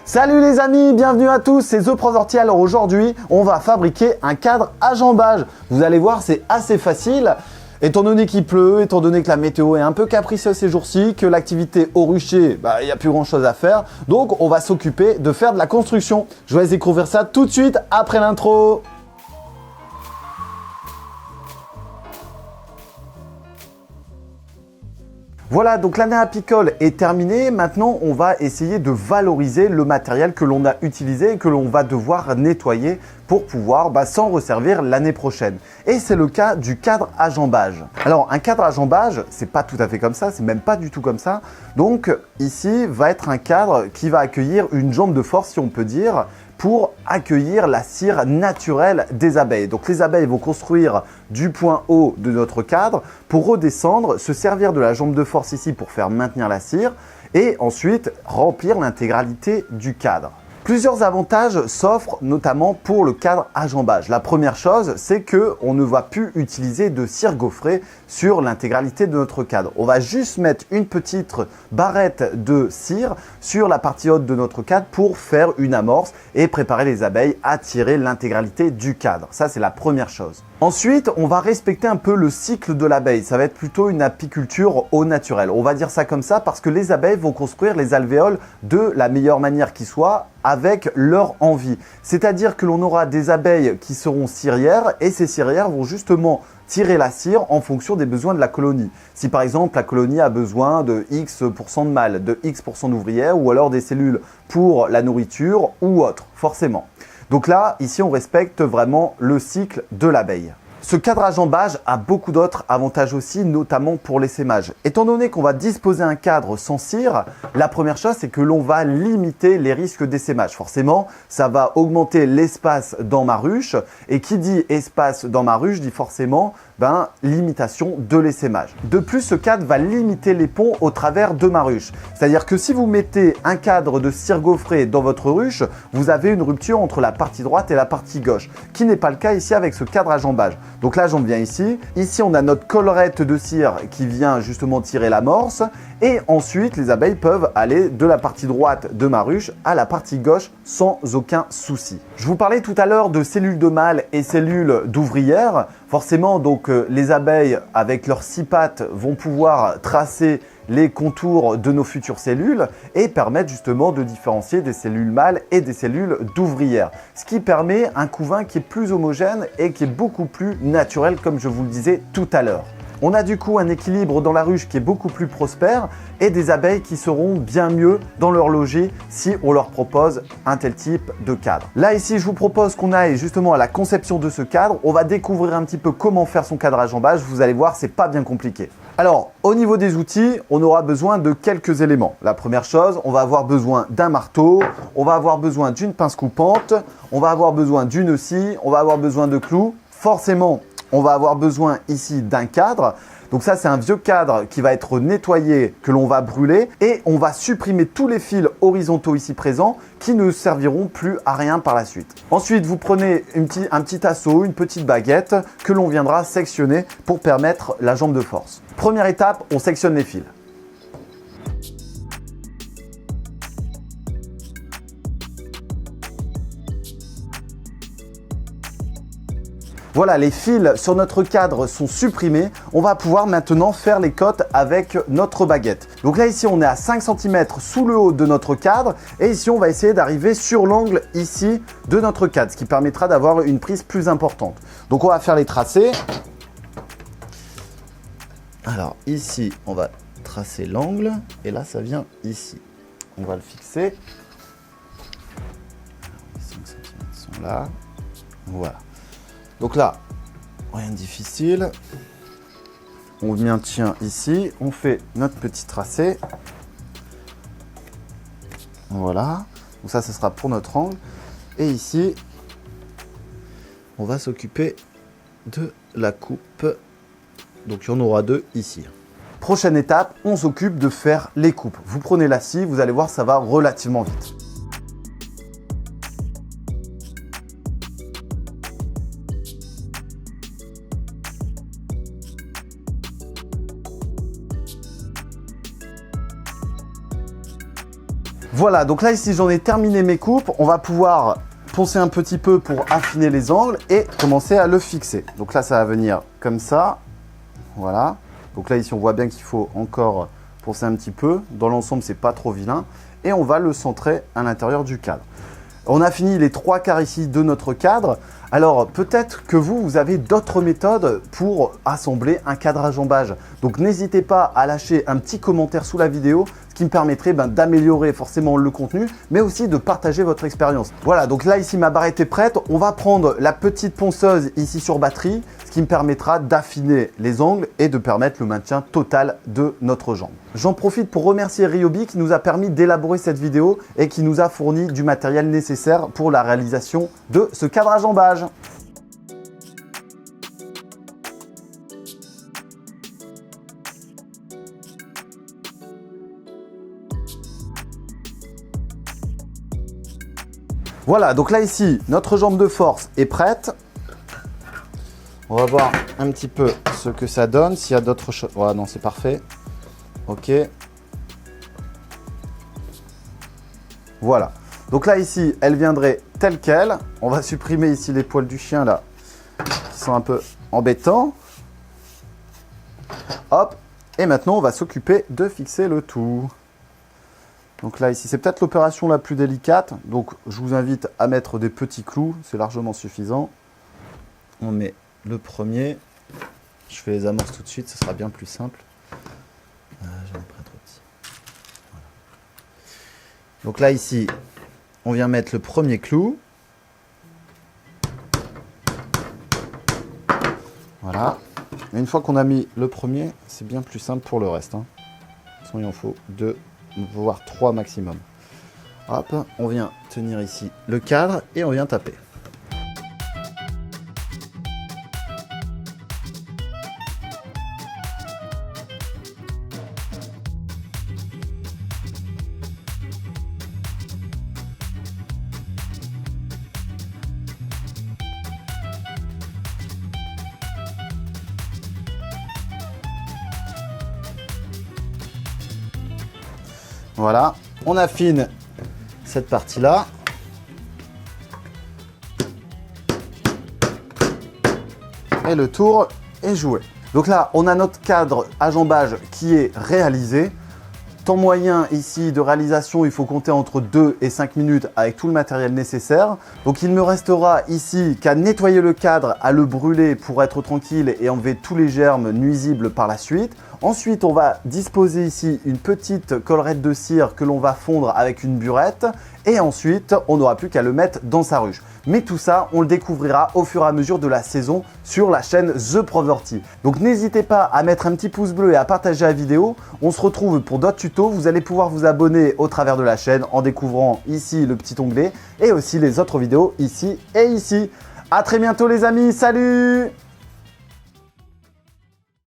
Salut les amis, bienvenue à tous, c'est The Prosorty. Alors aujourd'hui, on va fabriquer un cadre à jambage. Vous allez voir, c'est assez facile. Étant donné qu'il pleut, étant donné que la météo est un peu capricieuse ces jours-ci, que l'activité au rucher, il n'y a plus grand-chose à faire. Donc on va s'occuper de faire de la construction. Je vais découvrir ça tout de suite après l'intro. Voilà, donc l'année apicole est terminée. Maintenant, on va essayer de valoriser le matériel que l'on a utilisé et que l'on va devoir nettoyer pour pouvoir s'en resservir l'année prochaine. Et c'est le cas du cadre à jambage. Alors, un cadre à jambage, c'est pas tout à fait comme ça, c'est même pas du tout comme ça. Donc, ici, va être un cadre qui va accueillir une jambe de force, si on peut dire, pour accueillir la cire naturelle des abeilles. Donc les abeilles vont construire du point haut de notre cadre pour redescendre, se servir de la jambe de force ici pour faire maintenir la cire et ensuite remplir l'intégralité du cadre. Plusieurs avantages s'offrent notamment pour le cadre à jambage. La première chose, c'est qu'on ne va plus utiliser de cire gaufrée sur l'intégralité de notre cadre. On va juste mettre une petite barrette de cire sur la partie haute de notre cadre pour faire une amorce et préparer les abeilles à tirer l'intégralité du cadre. Ça, c'est la première chose. Ensuite, on va respecter un peu le cycle de l'abeille. Ça va être plutôt une apiculture au naturel. On va dire ça comme ça parce que les abeilles vont construire les alvéoles de la meilleure manière qui soit avec leur envie. C'est-à-dire que l'on aura des abeilles qui seront cirières et ces cirières vont justement tirer la cire en fonction des besoins de la colonie. Si par exemple la colonie a besoin de X% de mâles, de X% d'ouvrières ou alors des cellules pour la nourriture ou autre, forcément. Donc là, ici, on respecte vraiment le cycle de l'abeille. Ce cadre à jambage a beaucoup d'autres avantages aussi, notamment pour l'essaimage. Étant donné qu'on va disposer un cadre sans cire, la première chose, c'est que l'on va limiter les risques d'essaimage. Forcément, ça va augmenter l'espace dans ma ruche. Et qui dit espace dans ma ruche, dit forcément limitation de l'essaimage. De plus, ce cadre va limiter les ponts au travers de ma ruche. C'est-à-dire que si vous mettez un cadre de cire gaufrée dans votre ruche, vous avez une rupture entre la partie droite et la partie gauche, qui n'est pas le cas ici avec ce cadre à jambage. Donc là, j'en viens ici. Ici, on a notre collerette de cire qui vient justement tirer l'amorce. Et ensuite, les abeilles peuvent aller de la partie droite de ma ruche à la partie gauche sans aucun souci. Je vous parlais tout à l'heure de cellules de mâles et cellules d'ouvrières. Forcément, donc les abeilles avec leurs 6 pattes vont pouvoir tracer les contours de nos futures cellules et permettre justement de différencier des cellules mâles et des cellules d'ouvrières. Ce qui permet un couvain qui est plus homogène et qui est beaucoup plus naturel comme je vous le disais tout à l'heure. On a du coup un équilibre dans la ruche qui est beaucoup plus prospère et des abeilles qui seront bien mieux dans leur logis si on leur propose un tel type de cadre. Là ici, je vous propose qu'on aille justement à la conception de ce cadre. On va découvrir un petit peu comment faire son cadre à jambage. Vous allez voir, c'est pas bien compliqué. Alors, au niveau des outils, on aura besoin de quelques éléments. La première chose, on va avoir besoin d'un marteau, on va avoir besoin d'une pince coupante, on va avoir besoin d'une scie, on va avoir besoin de clous. Forcément, on va avoir besoin ici d'un cadre. Donc ça, c'est un vieux cadre qui va être nettoyé, que l'on va brûler et on va supprimer tous les fils horizontaux ici présents qui ne serviront plus à rien par la suite. Ensuite, vous prenez un petit assaut, une petite baguette que l'on viendra sectionner pour permettre la jambe de force. Première étape, on sectionne les fils. Voilà, les fils sur notre cadre sont supprimés. On va pouvoir maintenant faire les cotes avec notre baguette. Donc là, ici, on est à 5 cm sous le haut de notre cadre. Et ici, on va essayer d'arriver sur l'angle ici de notre cadre, ce qui permettra d'avoir une prise plus importante. Donc, on va faire les tracés. Alors, ici, on va tracer l'angle. Et là, ça vient ici. On va le fixer. Les 5 cm sont là. Voilà. Donc là, rien de difficile. On maintient ici, on fait notre petit tracé. Voilà. Donc ça, ce sera pour notre angle. Et ici, on va s'occuper de la coupe. Donc il y en aura 2 ici. Prochaine étape, on s'occupe de faire les coupes. Vous prenez la scie, vous allez voir, ça va relativement vite. Voilà, donc là ici j'en ai terminé mes coupes. On va pouvoir poncer un petit peu pour affiner les angles et commencer à le fixer. Donc là ça va venir comme ça. Voilà. Donc là ici on voit bien qu'il faut encore poncer un petit peu. Dans l'ensemble c'est pas trop vilain. Et on va le centrer à l'intérieur du cadre. On a fini les 3/4 ici de notre cadre. Alors peut-être que vous avez d'autres méthodes pour assembler un cadre à jambage. Donc n'hésitez pas à lâcher un petit commentaire sous la vidéo, ce qui me permettrait d'améliorer forcément le contenu, mais aussi de partager votre expérience. Voilà, donc là ici ma barrette est prête. On va prendre la petite ponceuse ici sur batterie, ce qui me permettra d'affiner les angles et de permettre le maintien total de notre jambe. J'en profite pour remercier Ryobi qui nous a permis d'élaborer cette vidéo et qui nous a fourni du matériel nécessaire pour la réalisation de ce cadre à jambage. Voilà, donc là ici, notre jambe de force est prête. On va voir un petit peu ce que ça donne, s'il y a d'autres choses. Voilà, non, c'est parfait. Ok. Voilà. Donc là ici, elle viendrait telle qu'elle. On va supprimer ici les poils du chien là, qui sont un peu embêtants. Hop. Et maintenant, on va s'occuper de fixer le tout. Donc là, ici, c'est peut-être l'opération la plus délicate. Donc, je vous invite à mettre des petits clous. C'est largement suffisant. On met le premier. Je fais les amorces tout de suite. Ce sera bien plus simple. J'en ai pris un trop petit. Voilà. Donc là, ici, on vient mettre le premier clou. Voilà. Et une fois qu'on a mis le premier, c'est bien plus simple pour le reste. De toute façon, il en faut 2. Voire 3 maximum. Hop, on vient tenir ici le cadre et on vient taper. Voilà, on affine cette partie-là. Et le tour est joué. Donc là, on a notre cadre à jambage qui est réalisé. Temps moyen ici de réalisation, il faut compter entre 2 et 5 minutes avec tout le matériel nécessaire. Donc il me restera ici qu'à nettoyer le cadre, à le brûler pour être tranquille et enlever tous les germes nuisibles par la suite. Ensuite, on va disposer ici une petite collerette de cire que l'on va fondre avec une burette. Et ensuite, on n'aura plus qu'à le mettre dans sa ruche. Mais tout ça, on le découvrira au fur et à mesure de la saison sur la chaîne The Proverty. Donc n'hésitez pas à mettre un petit pouce bleu et à partager la vidéo. On se retrouve pour d'autres tutos. Vous allez pouvoir vous abonner au travers de la chaîne en découvrant ici le petit onglet et aussi les autres vidéos ici et ici. À très bientôt les amis, salut!